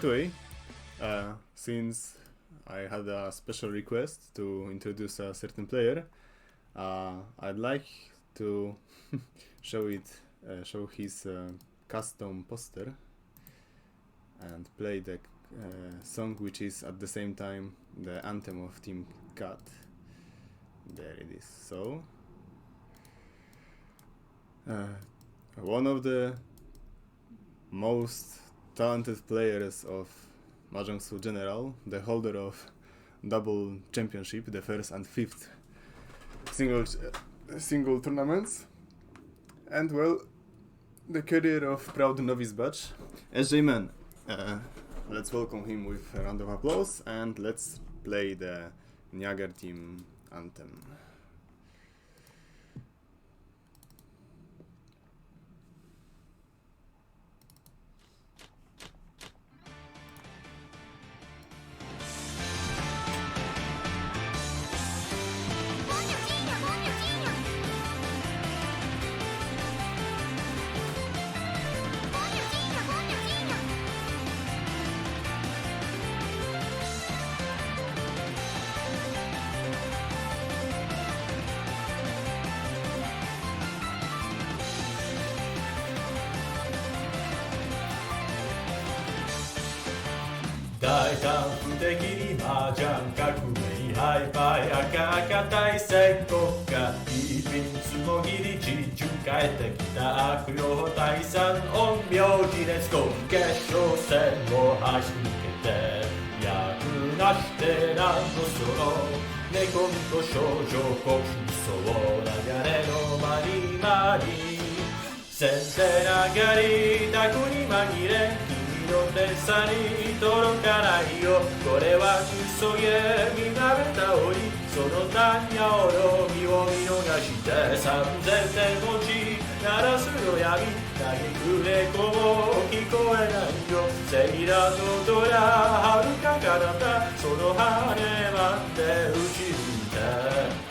Anyway, since I had a special request to introduce a certain player, I'd like to show his custom poster and play the song, which is at the same time the anthem of Team Cat. There it is. So, one of the most talented players of Mahjong Su General, the holder of double championship, the first and fifth single tournaments, and well, the career of proud novice batch, SJ Man. Let's welcome him with a round of applause and let's play the Niagar team anthem. 大胆不敵に麻雀革命ハイパイ赤赤大戦国家一品つもぎり地中帰ってきた悪霊退散陰陽師列国決勝戦を走り抜けて役なしてなんとその猫みこ少女国そう流れの間に間に先手流りタコに紛れの手さに届かないよこれは急げ見なめたおりその単やおろみを見逃して3000点持ち鳴らすの闇嘆く猫も聞こえないよセイラの虎はるか彼方その羽まで打ち抜いて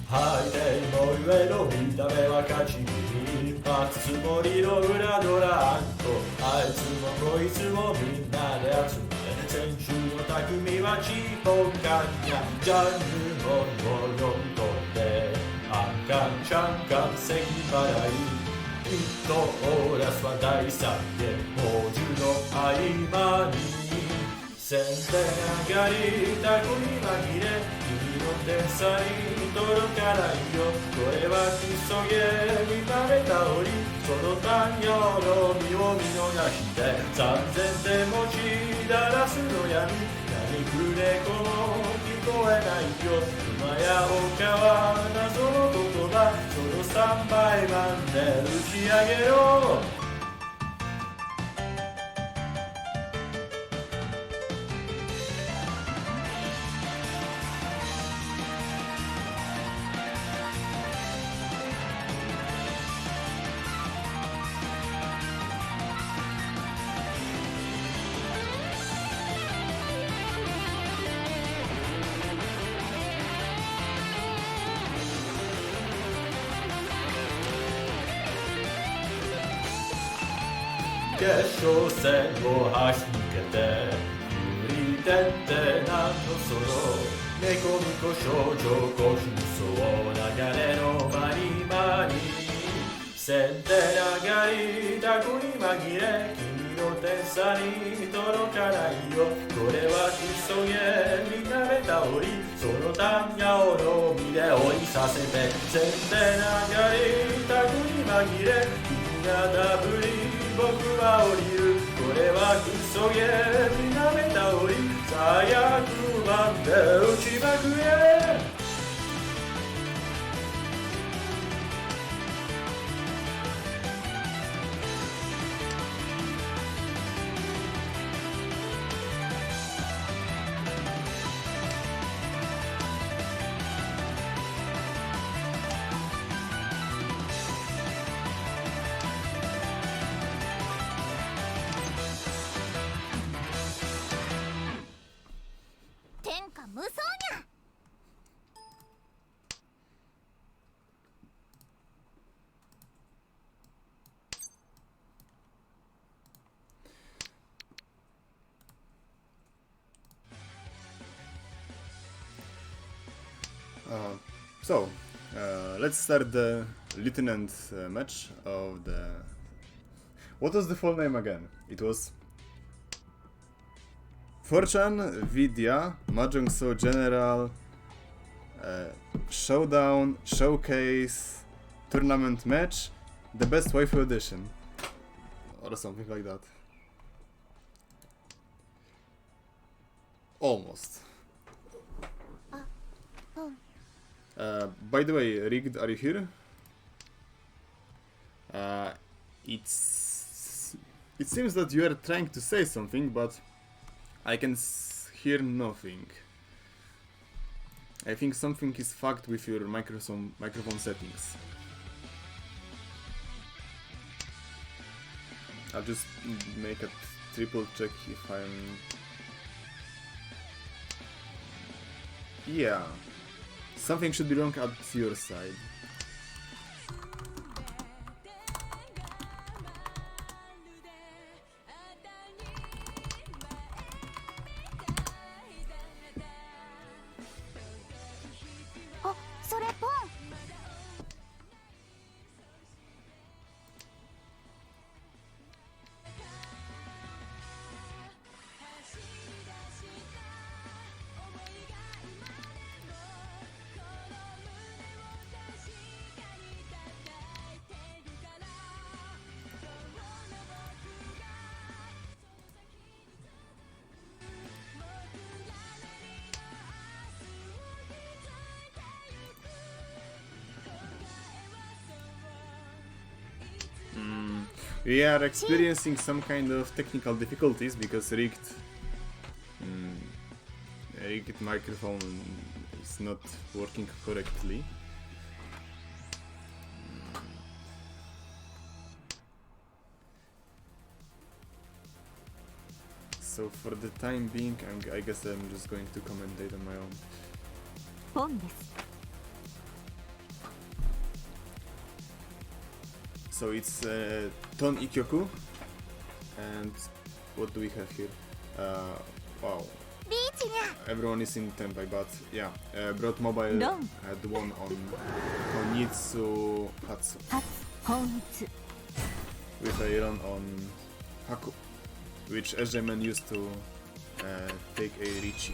はいでもゆえの見た目は勝ち組初つもりの裏ドランコあいつもこいつもみんなで集め先週の匠はチーポンカンやジャンルモンを読み込んでアンカンチャンカン席払いきっとオーラスは第三元宝珠の合間に先手上がりタコに紛れ君の手さに届かないよこれは急げ見慣れたおりその単陽の身を見逃して3000点持ち鳴らすの闇何く猫も聞こえないよ馬や丘は謎の言葉その3倍慢で打ち上げろ決勝戦を走り抜けて有利点ってなんのその猫みこ少女ご貧相流れの間に間に先手上がりタコに紛れ君の手さに届かないよこれは急げ見なめたおりその単やおのみで追いさせて先手上がりタコに紛れ君がダブり僕は降りるこれは急げ見なめたおり最悪版で打ちまくれ天下無双 Let's start the lieutenant match of the... What was the full name again? It was... Fortune, Vidya, Mahjong So General, Showdown, Showcase, Tournament Match, the Best Waifu Edition. Or something like that. Almost. By the way, Rigged, are you here? It seems that you are trying to say something, but I can hear nothing. I think something is fucked with your microphone settings. I'll just make a triple check if I'm... Yeah. Something should be wrong at your side. We are experiencing some kind of technical difficulties because rigged microphone is not working correctly. So for the time being, I guess I'm just going to commentate on my own. So it's Ton Ikyoku, and what do we have here? Wow. Everyone is in Tenpai, but yeah, Broad Mobile had one on Honitsu Hatsu, with a run on Haku, which SJMan used to take a Richi.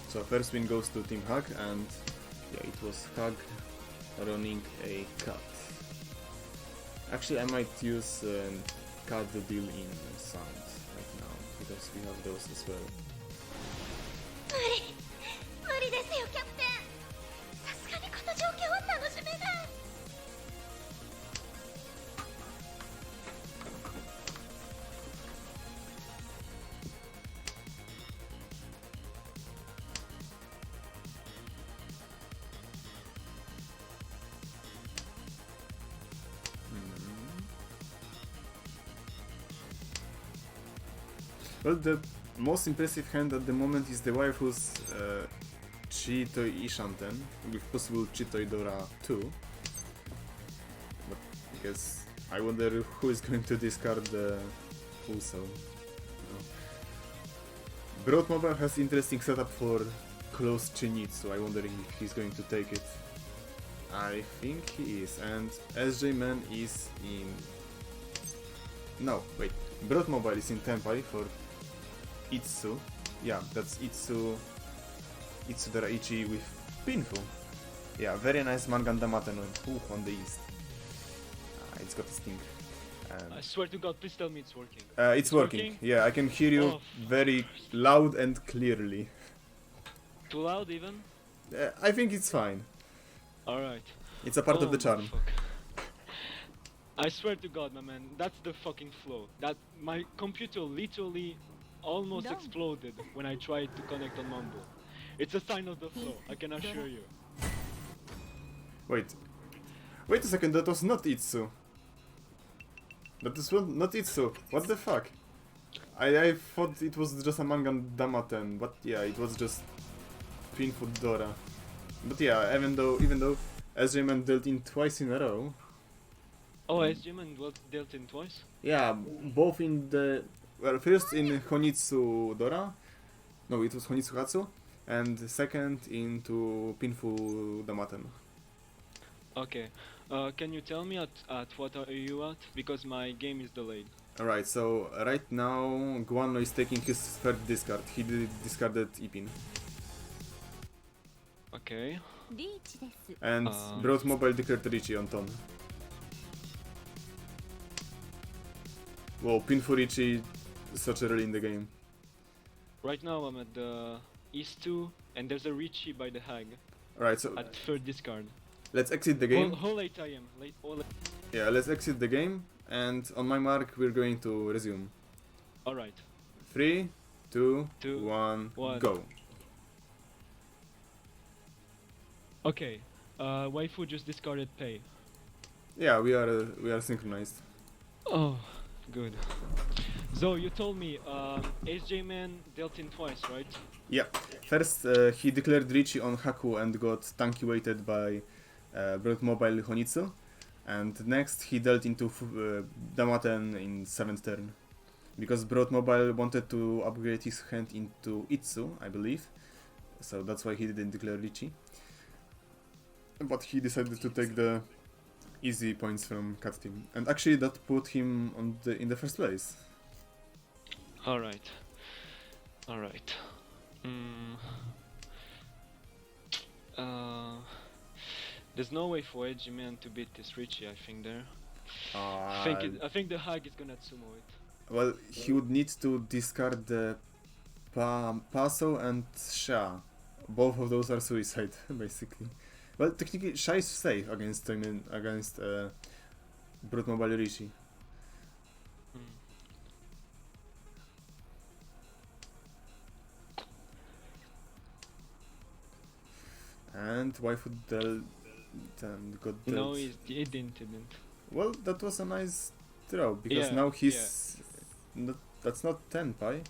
So first win goes to Team Hag, and yeah, it was Hag running a cut. Actually, I might use cut the deal in sound right now, because we have those as well. Well, the most impressive hand at the moment is the waifu's Chitoi Ishanten, with possible Chitoi Dora too. But I guess I wonder who is going to discard the Uso. No. Broad Mobile has interesting setup for close Chinitsu. I wonder if he's going to take it. I think he is, and SJMan is in... No, wait. Broad Mobile is in Tenpai for Itsu. Yeah, that's Itsu Daraichi with Pinfu. Yeah, very nice Mangandamaten on the east. It's got a sting. I swear to God, please tell me it's working. It's working. Yeah, I can hear you very loud and clearly. Too loud even? I think it's fine. Alright. It's a part of the charm. Fuck. I swear to God, my man, that's the fucking flow. That my computer literally almost exploded when I tried to connect on Mambo. It's a sign of the flow, I can assure you. Wait a second, that was not Itsu. That is not Itsu. What the fuck? I thought it was just a Mangan Damaten, but yeah, it was just Pinfu Dora. But yeah, even though SJ-Man dealt in twice in a row. Oh, SJ-Man was dealt in twice? Yeah, both in the first in Honitsu Dora. No, it was Honitsu Hatsu, and second into Pinfu Damaten. Okay. Can you tell me at what are you at? Because my game is delayed. Alright, so right now Guano is taking his third discard. He discarded Ipin. Okay. And brought mobile declared Richie on Ton. Wow, Pinfu Richie such early in the game. Right now I'm at the East 2, and there's a Richie by the Hag Alright, so at third discard. let's exit the game. How late I am? Yeah, let's exit the game, and on my mark we're going to resume. Alright. 3, 2, Two, 1, one. go. Okay. Waifu just discarded pay. Yeah, we are synchronized. Oh, good. So you told me SJ-Man dealt in twice, right? Yeah. First, he declared Richie on Haku and got tanky weighted by Broad Mobile Honitsu. And next, he dealt into Damaten in 7th turn. Because Broad Mobile wanted to upgrade his hand into Itsu, I believe. So that's why he didn't declare Richie. But he decided to take the easy points from Cat Team. And actually that put him on in the first place. Alright. Alright. There's no way for SJ-Man to beat this Richie, I think there. I think the Hag is gonna sumo it. Well, he would need to discard the Paso and Sha. Both of those are suicide, basically. Well, technically, Sha is safe against Brute Mobile Rishi. And Waifu dealt and got dealt. No, he didn't. Well, that was a nice throw, because now he's... that's not 10 pi,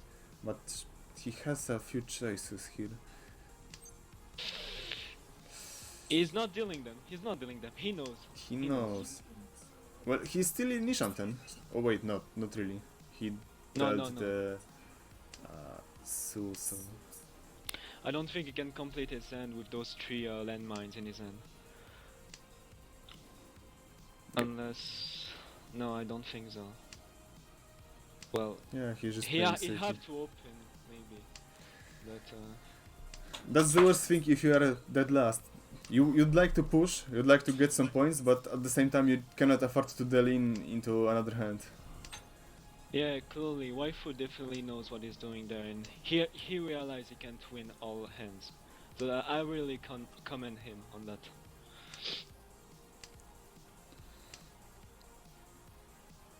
but he has a few choices here. He's not dealing them. He knows. He knows. Well, he's still in Nishanten. Oh wait, not really. He dealt the so. I don't think he can complete his hand with those 3 landmines in his hand. Unless... No, I don't think so. Well... Yeah, he just... He have to open, maybe. But... That's the worst thing if you are dead last. You'd like to push, you'd like to get some points, but at the same time you cannot afford to deal into another hand. Yeah, clearly, Waifu definitely knows what he's doing there, and he realized he can't win all hands. So I really can't commend him on that.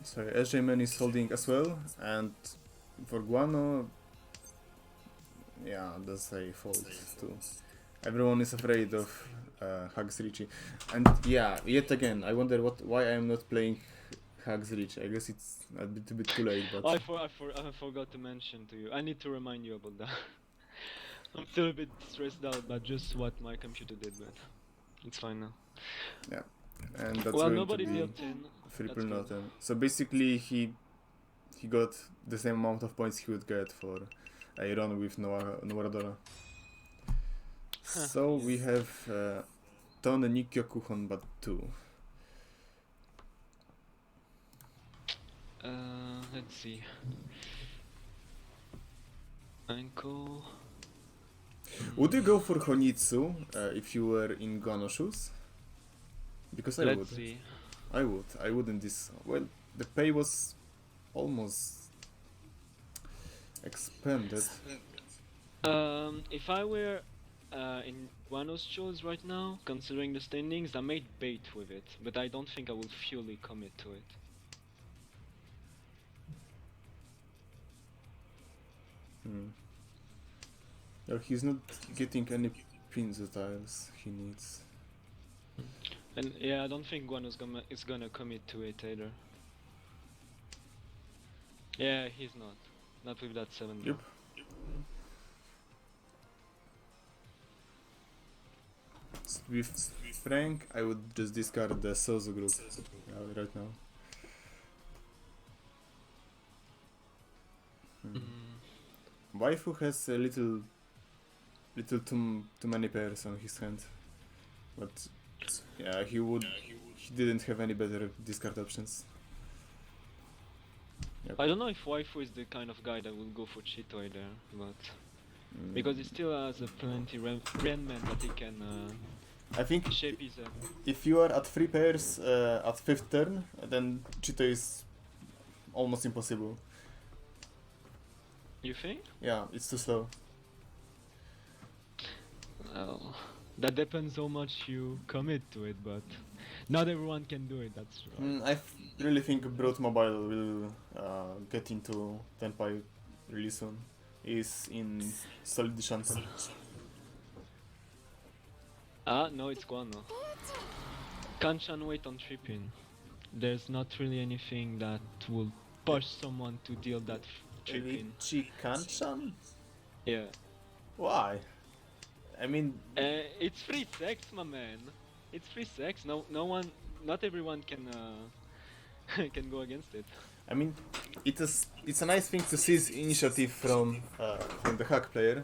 So SJ-Man is holding as well, and for Guano, yeah, that's a fault too. Everyone is afraid of Hugs Richie, and yeah, yet again, I wonder why I am not playing Hugs Richie. I guess it's a bit too late, but... I forgot to mention to you. I need to remind you about that. I'm still a bit stressed out, but just what my computer did, but it's fine now. Yeah, and that's well, going nobody to be dealt 10. triple noten. So basically, he got the same amount of points he would get for a run with Nowaradora. So we have Ton Nikkyo Kuhon but 2. Let's see. Ankle. Would you go for Honitsu if you were in Guano shoes? Because I would. Let's see. I would. I wouldn't this. Well, the pay was almost expanded. If I were in Guano's shows right now, considering the standings, I might bait with it, but I don't think I will fully commit to it. Well, he's not getting any pins tiles he needs. And yeah, I don't think Guano's gonna commit to it either. Yeah, he's not. Not with that 7 Yep. With Frank, I would just discard the Sozo group right now. Waifu has a little too many pairs on his hand, but yeah, he didn't have any better discard options. Yep. I don't know if Waifu is the kind of guy that will go for Chitoi there, but because he still has a plenty Renman that he can I think shape his if you are at 3 pairs at 5th turn, then Chito is almost impossible. You think? Yeah, it's too slow. Well, that depends how much you commit to it, but not everyone can do it, that's right. I really think Broad Mobile will get into Tenpai really soon. He's in solid chance. Ah, no, it's Guano. Kanchan wait on tripping. There's not really anything that will push someone to deal that tripping. Kanchan? Yeah. Why? I mean, It's free sex, my man. It's free sex. Not everyone can can go against it. I mean, it's a nice thing to seize initiative from the hack player,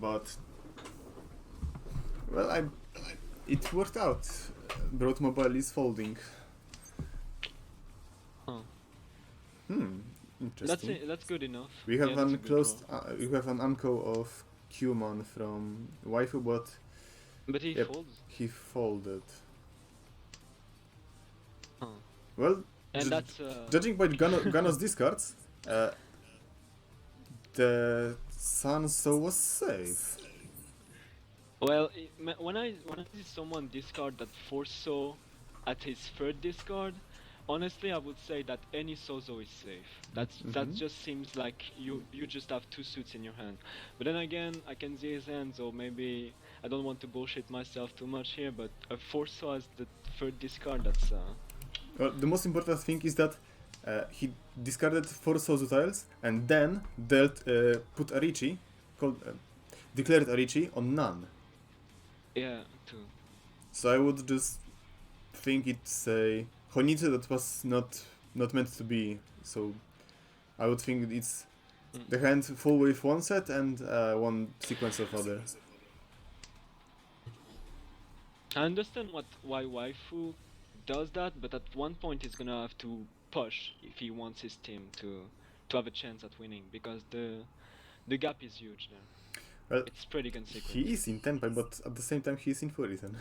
but well, it worked out. Broad Mobile is folding. Huh. Interesting. That's it. That's good enough. We have Yeah, that's a an good closed. draw. We have an unco of Qmon from Waifu, but But he yep. folds. he folded. Huh. Well, And ju- that's judging by Gano's discards, the Sanso was safe. well. When I see someone discard that Forso at his third discard, honestly, I would say that any Sozo is safe. That just seems like you just have 2 suits in your hand. But then again, I can see his hands, or maybe I don't want to bullshit myself too much here. But a Forso as the third discard, that's Well, the most important thing is that he discarded 4 Sozu tiles and then put Arichi, declared Arichi on none. yeah, too. So I would just think it's a Honitsu that was not meant to be. So I would think it's the hand full with one set and one sequence of other. I understand why Waifu does that, but at one point he's gonna have to push if he wants his team to have a chance at winning, because the gap is huge there. Well, It's pretty consequent. he is in Tenpai, but at the same time he is in Furitan.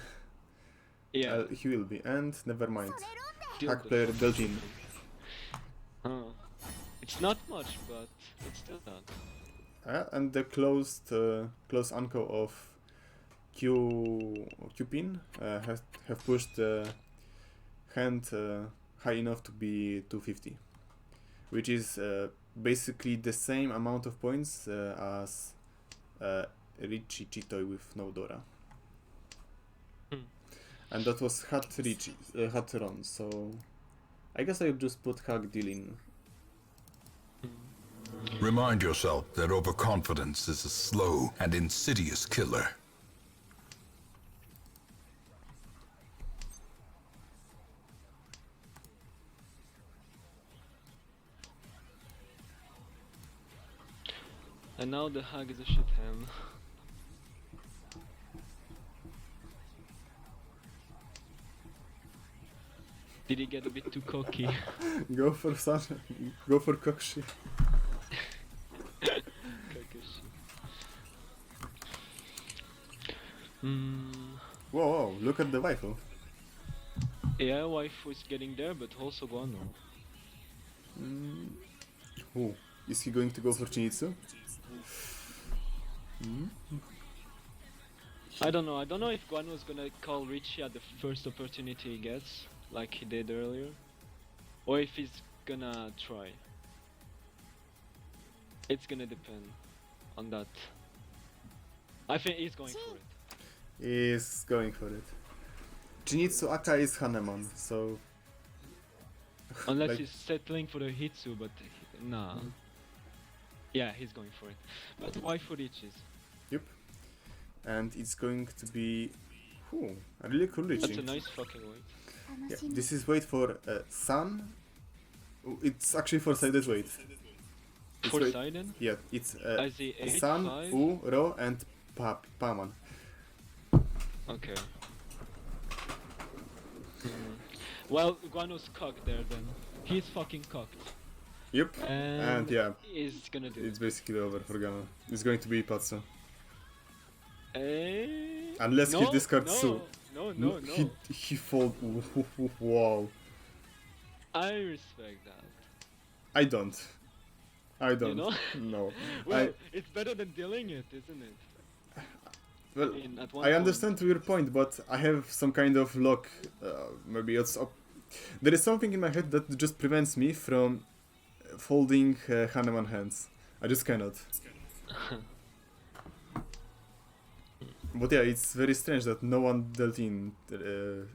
Yeah. He will be, and never mind. Still Hack the player fuck dealt in. It's not much, but it's still that. And the close unco of Q-pin have pushed the hand high enough to be 250, which is basically the same amount of points as Richie Chitoi with no Dora. And that was Hat Ron, so I guess I would just put Hag Deal in. Remind yourself that overconfidence is a slow and insidious killer. And now the Hag is a shit hand. Did he get a bit too cocky? Go for Kokshi. Kakashi. Whoa, look at the Waifu. Yeah, Waifu is getting there, but also Guano. Oh, is he going to go for Chinitsu? I don't know if Guano is gonna call Richie at the first opportunity he gets, like he did earlier, or if he's gonna try. It's gonna depend on that. I think he's going for it. He's going for it. Chinitsu Aka is Hanemon, so Unless like- he's settling for the Hitsu, but nah. Yeah, he's going for it. But Waifu reaches. Yep. And it's going to be a really cool That's a reaching. nice fucking weight. Yeah, this is wait for Sun. It's actually for sided weight. It's For wait- Seiden, Yeah, it's I see 8, Sun, 5. U, Ro, and Paman. Okay. Well, Guano's cocked there then. He's fucking cocked. Yep. And yeah, he's gonna do It's it. basically over for Gamma. It's going to be Patsu. Eh? Unless he no, discards no, Su. no. He fold. Wow. I respect that. I don't. You know? No. Well, it's better than dealing it, isn't it? Well, At one I point. understand your point, but I have some kind of lock. Maybe it's up. There is something in my head that just prevents me from folding Hahnemann hands. I just cannot. But yeah, it's very strange that no one dealt into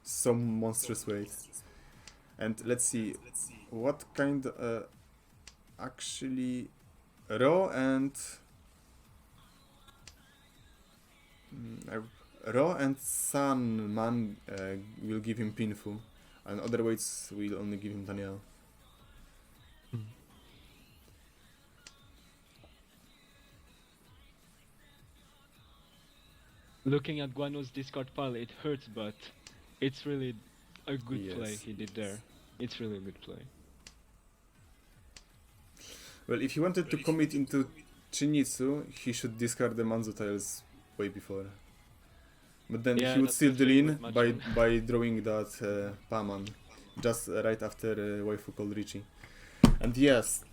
some monstrous weight. And let's see, what kind actually Raw and Raw and Sun Man will give him Pinfu, and other weights will only give him Daniel. Looking at Guano's discard pile, it hurts, but it's really a good play Yes, he did there. It's really a good play. Well, if he wanted to commit into Chinitsu, he should discard the Manzo tiles way before. But then Yeah, he would that's still the deal thing in with by, Machin. by drawing that Paman, just right after Waifu called Richie. And yes,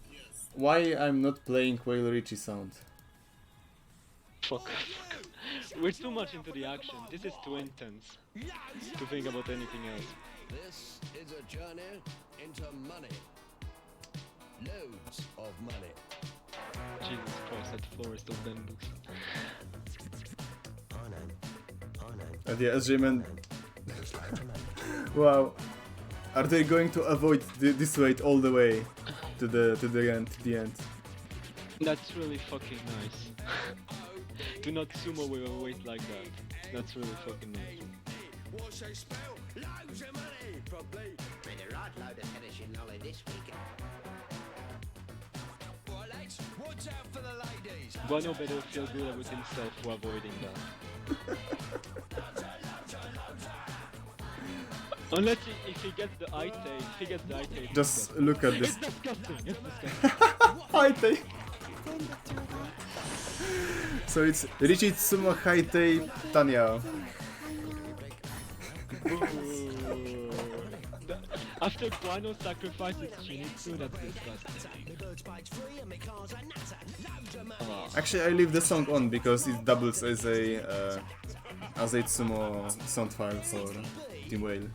why I'm not playing Whale Richie sound? Fuck. We're too much into the action. This is too intense to think about anything else. This is a journey into money. Loads of money. Jesus Christ, that forest of bamboos. And yeah, SJ-Man, wow, are they going to avoid this weight all the way to the end? That's really fucking nice. Do not sumo with a weight like that. That's really fucking nice. What's they spell? Loads of money, probably. Made a right load of finishing lolly this week. Right, lads, watch out for the ladies. Guano better feel good with himself for avoiding that. Unless if he gets the Ite, Just look at this. it's disgusting. It's disgusting. Haitei. So it's Richie Tsumo Haitei Tanya. After Guano sacrifices Shinichi, that's disgusting. Actually, I leave the song on because it doubles as a Tsumo sound file for Team Whale.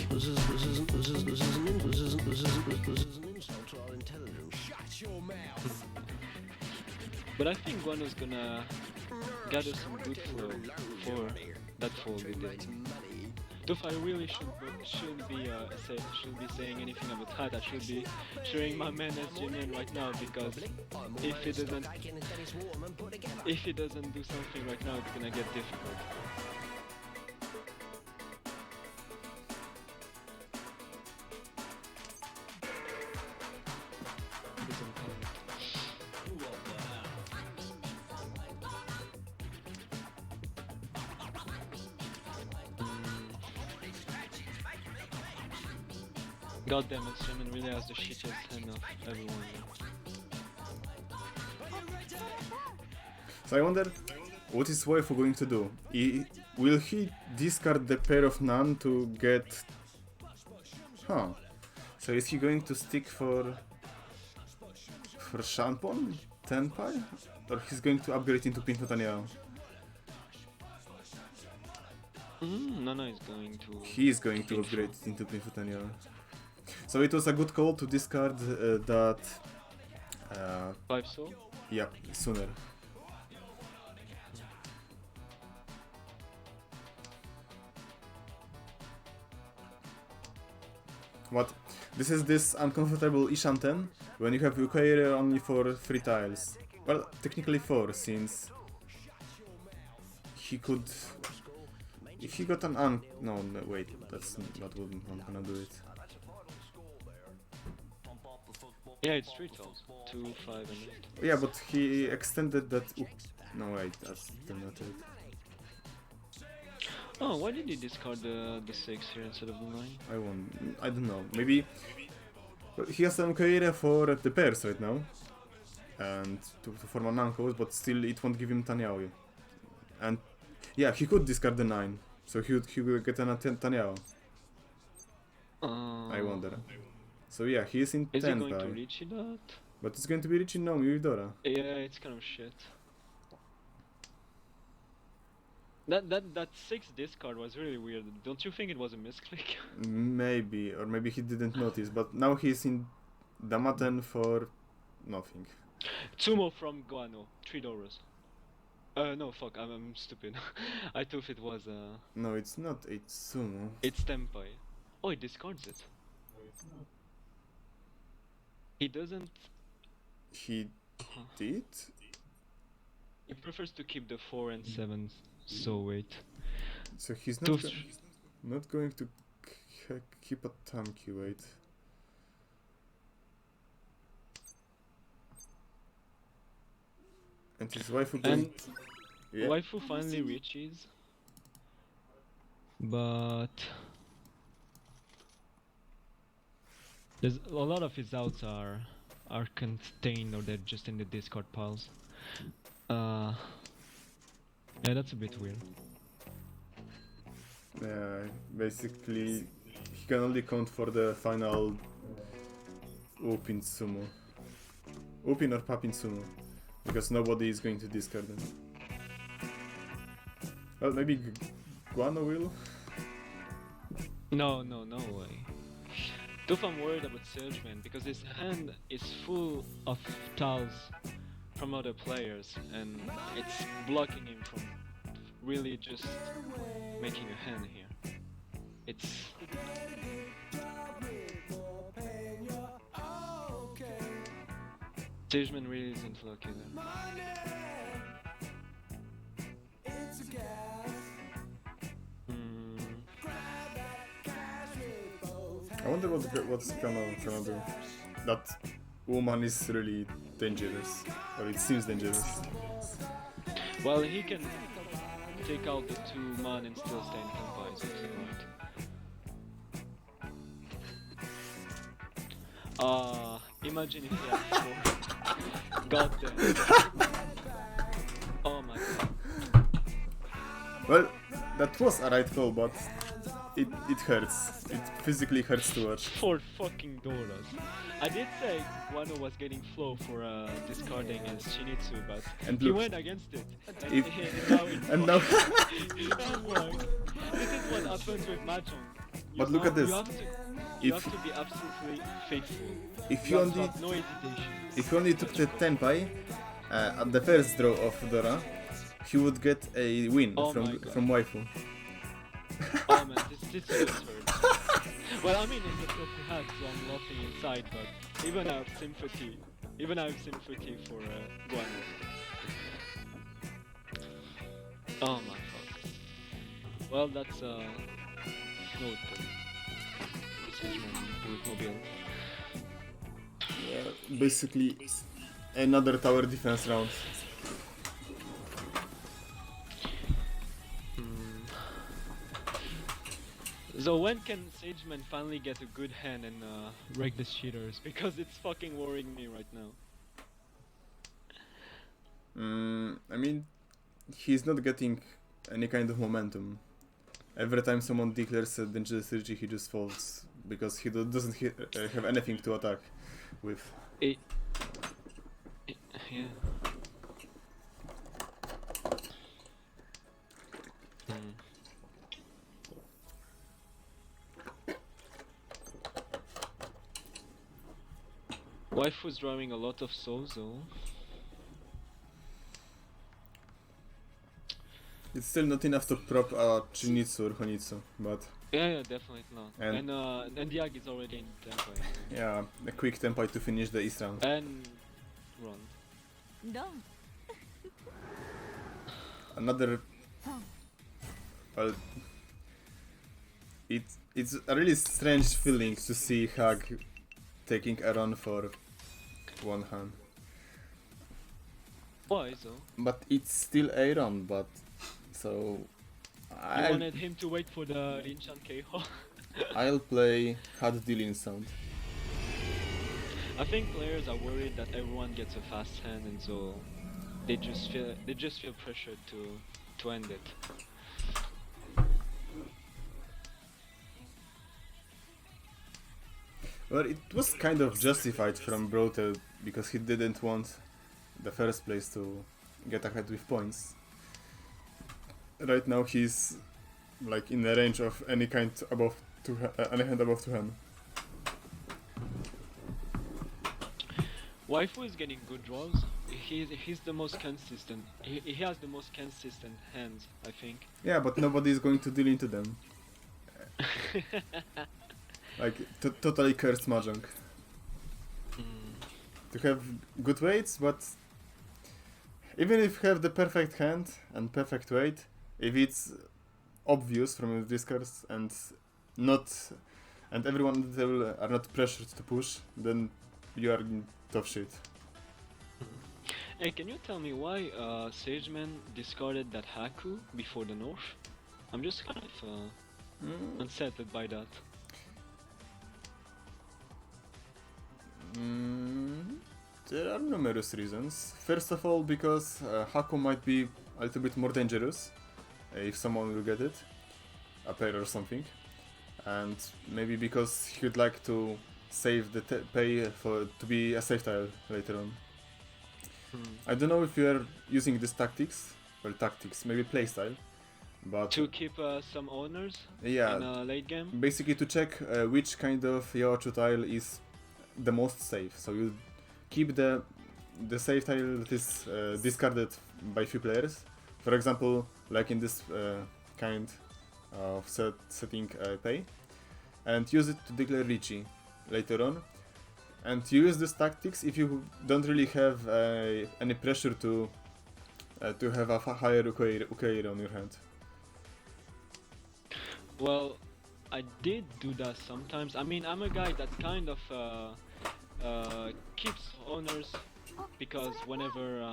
This is an insult to our intelligence. Shut your mouth. But I think Guano's gonna gather some good flow for that fold he did. Though I really shouldn't be saying anything about that. I should be cheering my man SJ-Man right now because if he doesn't do something right now, it's gonna get difficult. God damn it, Shaman really has the shittiest hand of everyone. So I wonder, what is Waifu going to do? Will he discard the pair of none to get... Huh. So is he going to stick for Shampon? Tenpai? Or he's going to upgrade into Pinfu Tanyao? Nana is going to... He is going to upgrade into Pinfu Tanyao. So it was a good call to discard that... 5 soul? yeah, sooner. What? This is this uncomfortable Ishanten when you have Ukairi only for 3 tiles. Well, technically 4, since he could... If he got an no, wait, that wouldn't not gonna do it. Yeah, it's 3 tiles. 2, 5, and 8. Yeah, but he extended that... No, wait, that's still not it. Oh, why did he discard the 6 here instead of the 9? I don't know, maybe... Well, he has some Ukairi for the pairs right now. And to form an uncles, but still it won't give him Tanyaoi. And yeah, he could discard the 9, so he would get an Tanyao. I wonder. So yeah, he is in 10 Is he going by. to reach that? But it's going to be reaching Nomi with Dora. Yeah, it's kind of shit. That 6 discard was really weird. Don't you think it was a misclick? Maybe, or maybe he didn't notice, but now he's in Damaten for nothing. Tsumo from Guano, $3. No, fuck, I'm stupid. I thought it was No, it's not, it's Sumo. It's Tempai. Oh, he discards it. He doesn't... He did? He prefers to keep the 4 and 7, so wait. So he's Two- not going to keep a Tamki, wait. And his waifu going... And Yeah. Waifu finally reaches, but there's a lot of his outs are contained or they're just in the discard piles. Yeah, that's a bit weird. Yeah, basically he can only count for the final Upin Sumo. Upin or Papin Sumo. Because nobody is going to discard them. Well, maybe Guano will? No way. Tooth, I'm worried about Salesman because his hand is full of tiles from other players and it's blocking him from really just making a hand here. It's... Salesman really isn't lucky there. I wonder what's gonna do. That woman is really dangerous. Or it seems dangerous. Well, he can take out the 2 man and still stay in Tempai, so he's right. Imagine if he had 4. God damn. Oh my god. Well, that was a right call, but it hurts. It physically hurts to watch. $4 fucking. I did say Guano was getting flow for discarding as Shinichi, but And he look, went against it. If- And and now it's now it's worked. This is what happens with Mahjong. But look at this. You have to be absolutely faithful. if You you have to only have no hesitation. if you only took the Tenpai at the first draw of Dora, he would get a win Oh my God. from Waifu. Oh man, this just hurts. Well, I mean, it's a filthy hack, so I'm laughing inside, but even I have sympathy. Even I have sympathy for Guano. Oh my fuck. Well, that's no Mobile. Basically, another tower defense round. So when can Sageman finally get a good hand and wreck the cheaters? Because it's fucking worrying me right now. I mean, he's not getting any kind of momentum. Every time someone declares a dangerous strategy, he just falls because he doesn't have anything to attack with. Yeah. Waifu's drawing a lot of souls though. It's still not enough to prop Chinitsu or Honitsu, but Yeah, definitely not. And- And the Ag is already in tempo. Yeah, a quick tempo to finish the East round. And run. Don't. Another. Well, it's a really strange feeling to see Hag taking a run for one hand. Why so? But it's still a run, but so You wanted him to wait for the Rinchan KO? I'll play hard dealing sound. I think players are worried that everyone gets a fast hand, and so they just feel pressured to end it. Well, it was kind of justified from Brotel because he didn't want the first place to get ahead with points. Right now he's like in the range of any kind above any hand above 2 hand. Waifu is getting good draws. He's the most consistent. He has the most consistent hands, I think. Yeah, but nobody is going to deal into them. Like totally cursed mahjong. To have good weights, but even if you have the perfect hand and perfect weight, if it's obvious from your discards and everyone at the table are not pressured to push, then you are in tough shit. Hey, can you tell me why Sageman discarded that Haku before the nerf? I'm just kind of unsettled by that. There are numerous reasons. First of all, because Haku might be a little bit more dangerous if someone will get it, a pair or something, and maybe because he would like to save the pay to be a safe tile later on. I don't know if you are using these tactics, maybe playstyle, but To keep some owners yeah, in late game? basically to check which kind of Yaochu tile is the most safe. So you keep the safe tile that is discarded by few players. For example, like in this kind of setting pay, and use it to declare Richie later on. And you use these tactics if you don't really have any pressure to have a higher Ukeira on your hand. Well, I did do that sometimes. I mean, I'm a guy that kind of keeps owners because whenever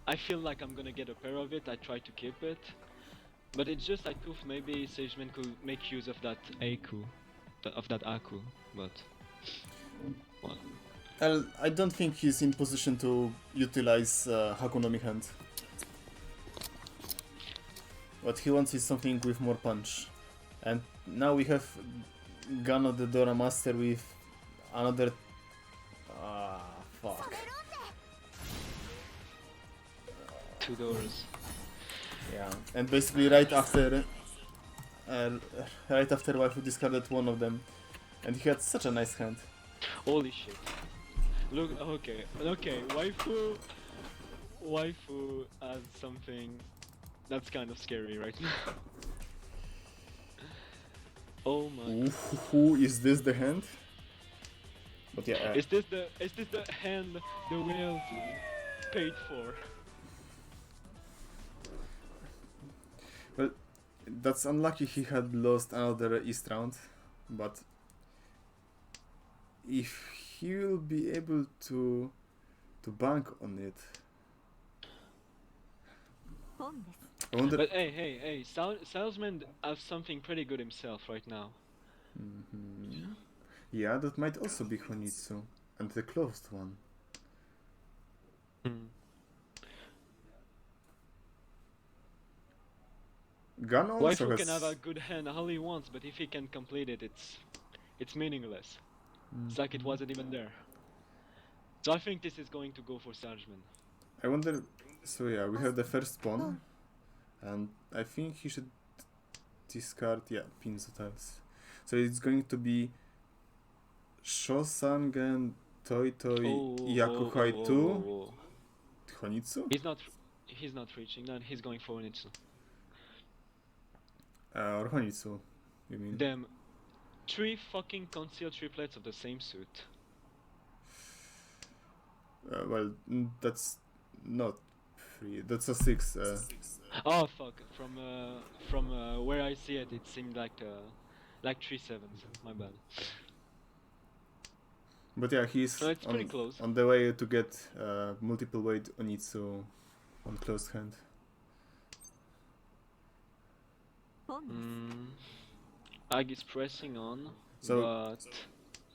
I feel like I'm gonna get a pair of it, I try to keep it. But it's just like if maybe Sageman could make use of that Aku, but well. I don't think he's in position to utilize Hakunomi hand. What he wants is something with more punch. And now we have Gano the Dora Master with another... fuck. 2 doors. Yeah, and basically right after Waifu discarded one of them. And he had such a nice hand. Holy shit. Look, okay, Waifu has something that's kind of scary right now. Oh my. Who is this the hand? But yeah, Is this the hand the whales paid for? well, that's unlucky he had lost another East round, but if he will be able to bank on it, I wonder. But hey, Salesman has something pretty good himself right now. Yeah, that might also be Honitsu, and the closed one. Gun also Waifu has... can have a good hand all he wants, but if he can complete it, it's meaningless. It's like it wasn't even there. So I think this is going to go for Salesman. I wonder... So yeah, we have the first pawn, and I think he should discard, yeah, Pinzo tiles. So it's going to be Shosangen, Toitoi, Yakuhai 2, Honitsu? He's not reaching, no, he's going for Nitsu. Or Honitsu. You mean? Damn. 3 fucking concealed triplets of the same suit. Well, that's not 3. That's a 6. Oh fuck! From where I see it, it seemed like 3 sevens. My bad. But yeah, he's No, it's pretty close. on the way to get multiple weight on Itsu on closed hand. Ag is pressing on, So- but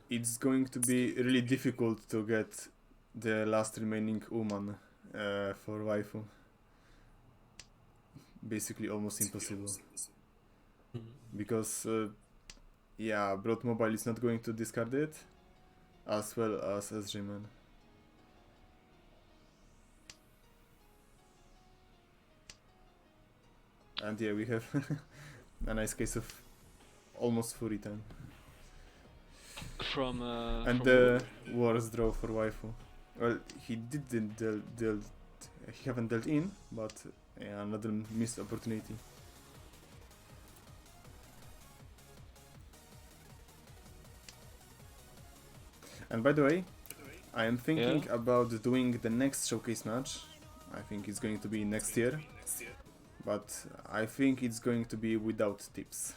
It's going to be really difficult to get the last remaining Uman for Waifu. Basically almost impossible. Because, yeah, Broad Mobile is not going to discard it, as well as SG-Man. And yeah, we have a nice case of almost full return. from And from the worst draw for Waifu. Well, he didn't he haven't dealt in, but yeah, another missed opportunity. And by the way, I am thinking about doing the next showcase match. I think it's going to be next year, but I think it's going to be without tips.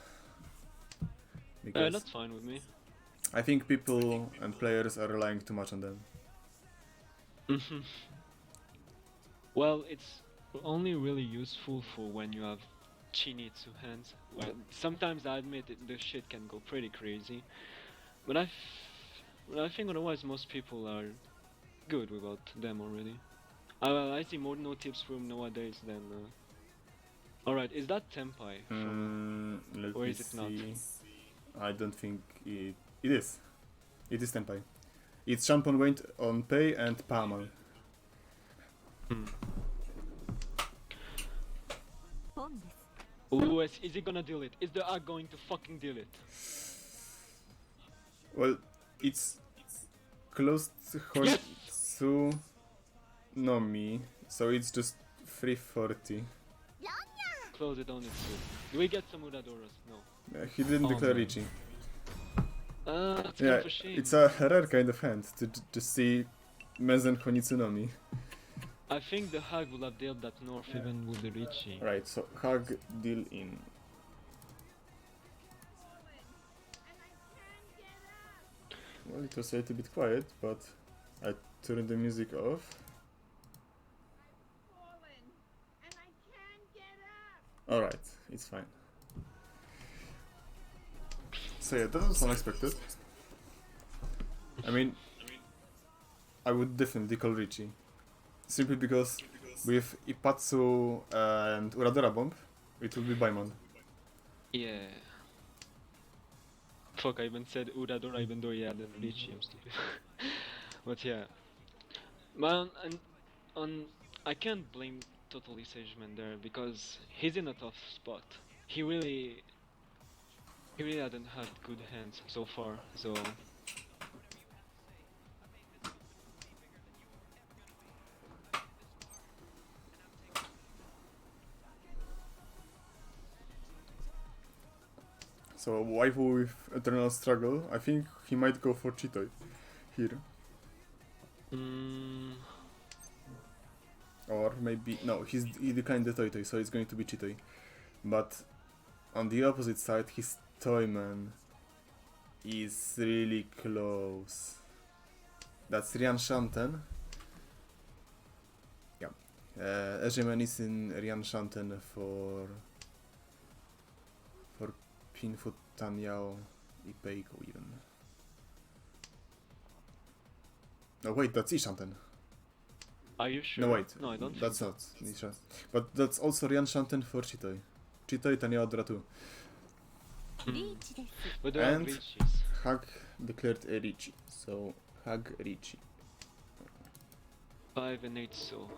Because that's fine with me. I think people and players are relying too much on them. Well, it's only really useful for when you have Chinitsu hands. Well, sometimes I admit the shit can go pretty crazy, but I think otherwise most people are good without them already. I see more no tips from nowadays than. Alright, is that Tenpai? Let Or me is it not? see. I don't think it is. It is Tenpai. It's Shampoo Wait on Pay and Pamal. Ooh, is he gonna deal it? Is the Ag going to fucking deal it? Well, it's close to Nomi, so it's just 340. Close it on its foot. Do we get some Uradoras? No. He didn't Oh, declare man. Ichi. That's Yeah, kind of a shame. it's a rare kind of hand to see Mezen Honitsunomi. I think the Hag would have dealt that north even with the Richie. Right, so Hag deal in. Well, it was a little bit quiet, but I turned the music off. Alright, it's fine. So yeah, that was unexpected. I mean, I would definitely call Richie. Simply because with Ipatsu and Uradora Bomb, it will be Baimon. Yeah. Fuck, I even said Uradora even though he had a Richie, I'm stupid. But yeah. Man, and I can't blame totally Sageman there because he's in a tough spot. He really hadn't had good hands so far, so So Waifu with Eternal Struggle, I think he might go for Chitoi here. Or maybe, no, he declined the Toy, so it's going to be Chitoi. But on the opposite side, his Toyman is really close. That's Ryan Shanten. Yeah. Egemen is in Ryan Shanten for Pinfu Tanyao I Peiko even. No wait, that's Ishanten. are you sure? No wait, No, I don't that's think not Nisha. But that's also Ryan Shanten for Chitoi. Chitoi Tanyao Dratu. But there are And- Richies. Hag declared a Richie, so Hag Richie. 5 and 8 so.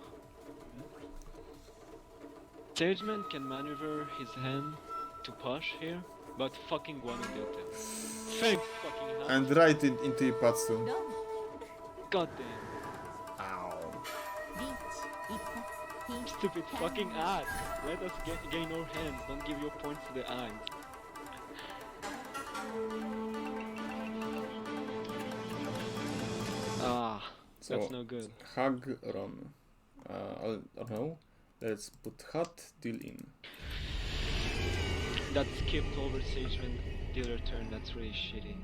Sageman can maneuver his hand to push here, but fucking Guanodote. Thanks fucking hell. And right into Ipatsu. God damn. Ow. Stupid fucking ass. Let us gain our hands, don't give your points to the eyes. So That's no good. Hag Ron. I don't know. Let's put Hot deal in. That skipped over Sageman dealer turn, that's really shitty.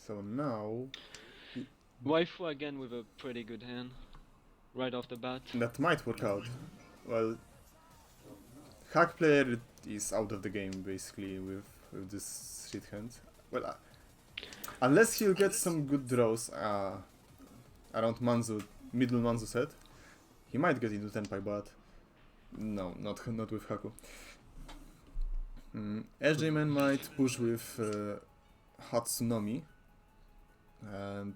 So now Waifu again with a pretty good hand, right off the bat. that might work out. Well, Hag player is out of the game basically with this shit hand. Well, unless he'll get some good draws around Manzu, middle Manzu set, he might get into Tenpai, but no, not with Haku. SJ Man might push with Hatsunomi, and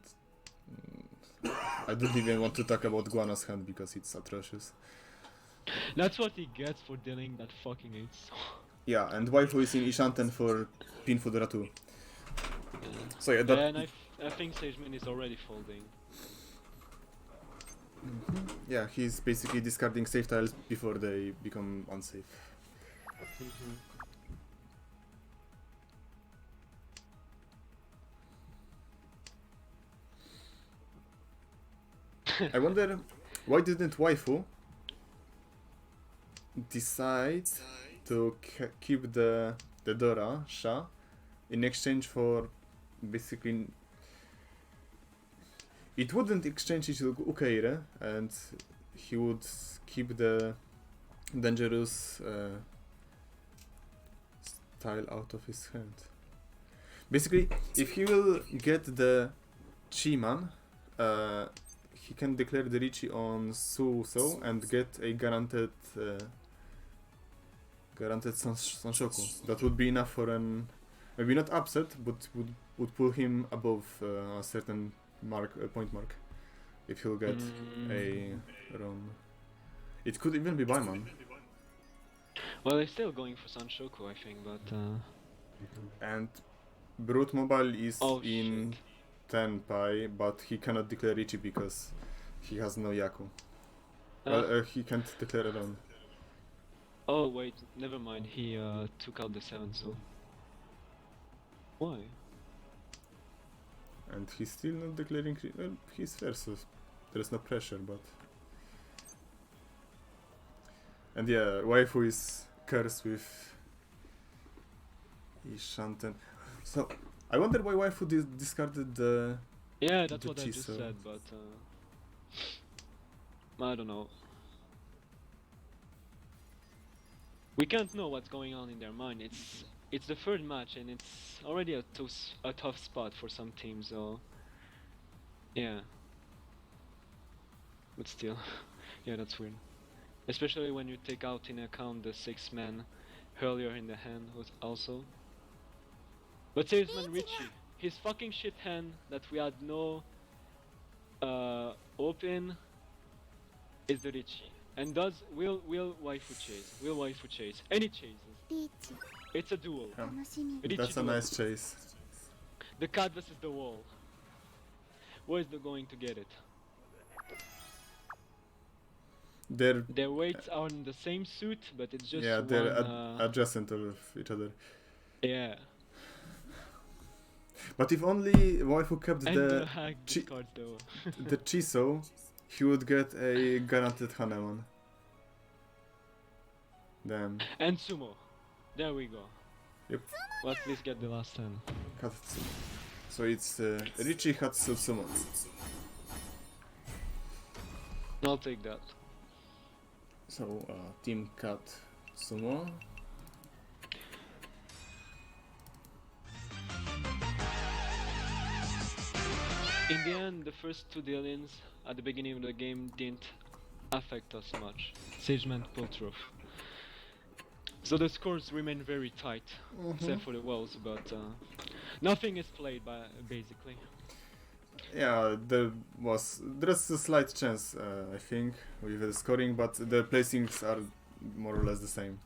I don't even want to talk about Guana's hand because it's atrocious. That's what he gets for dealing that fucking 8. Yeah, and Waifu is in Ishanten for Pin Fudora 2. So yeah, that... And I think Sageman is already folding. Yeah, he's basically discarding safe tiles before they become unsafe. I wonder why didn't Waifu decide to keep the Dora Sha in exchange for basically it wouldn't exchange it to Ukeire and he would keep the dangerous style out of his hand. Basically, if he will get the Chi-Man, he can declare the Richie on Suso and get a guaranteed Sanshoku. That would be enough for an maybe not upset, but would pull him above a certain point mark if he'll get a run. It could even be Baiman. Well, they're still going for Sanshoku, I think, but And Brute Mobile is Oh, in Tenpai, but he cannot declare Richie because he has no Yaku. Well, he can't declare a run. oh wait, never mind. He took out the 7, so why? And he's still not declaring. Well, he's fair, so there's no pressure, but. And yeah, Waifu is cursed with Ishanten. So, I wonder why Waifu discarded the. Yeah, that's The what I just Chiso. said, but I don't know. We can't know what's going on in their mind. It's the third match and it's already a tough spot for some teams, so yeah. But still, yeah, that's weird. Especially when you take out in account the 6-man earlier in the hand was also. But Salesman Richie, his fucking shit hand that we had no open is the Richie. And will Waifu chase? Will Waifu chase? And he chases. It's a duel. Yeah. Richie That's a duel. nice chase. The cat versus the wall. Where's the going to get it? They're Their weights are in the same suit, but it's just yeah, they're one, adjacent of each other. yeah. But if only Waifu kept And the hack chi- discard though. the Chiso, he would get a guaranteed Hanemon. Damn. And sumo. There we go. Yep. Well, at least get the last 10. Katsu. So it's Richie Hatsu Sumo. I'll take that. So Team Cat Sumo. In the end, the first 2 deal-ins at the beginning of the game didn't affect us much. Sageman pulled through. So the scores remain very tight, except for the wells, but nothing is played by basically. Yeah, there's a slight chance, I think, with the scoring, but the placings are more or less the same.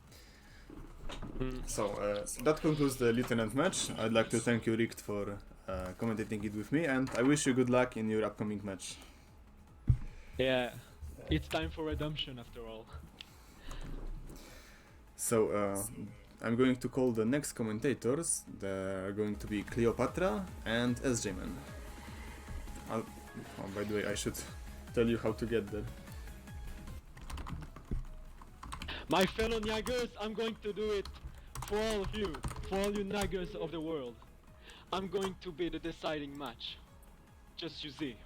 So that concludes the Lieutenant match. I'd like to thank you, Richt, for commentating it with me, and I wish you good luck in your upcoming match. Yeah, it's time for redemption after all. So I'm going to call the next commentators. They're going to be Cleopatra and SJ-Man. Oh, by the way, I should tell you how to get there. My fellow Naggers, I'm going to do it for all of you, for all you Naggers of the world. I'm going to be the deciding match. Just you see.